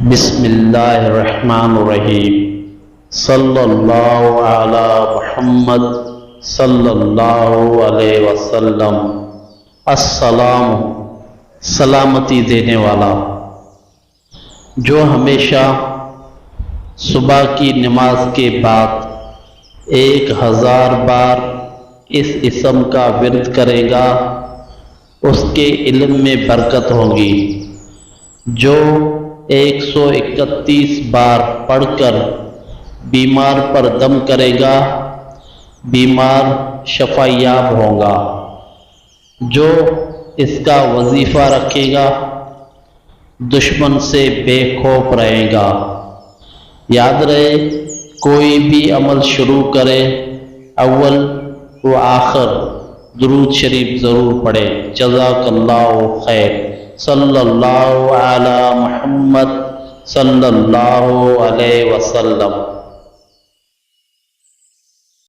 بسم اللہ الرحمن الرحیم صلی اللہ علی محمد صلی اللہ علیہ وسلم۔ السلام، سلامتی دینے والا، جو ہمیشہ صبح کی نماز کے بعد 1000 بار اس اسم کا ورد کرے گا اس کے علم میں برکت ہوگی۔ جو 131 بار پڑھ کر بیمار پر دم کرے گا بیمار شفا یاب ہوگا۔ جو اس کا وظیفہ رکھے گا دشمن سے بے خوف رہے گا۔ یاد رہے، کوئی بھی عمل شروع کرے اول و آخر درود شریف ضرور پڑھے۔ جزاک اللہ خیر۔ صلی اللہ علی محمد صلی اللہ علیہ وسلم۔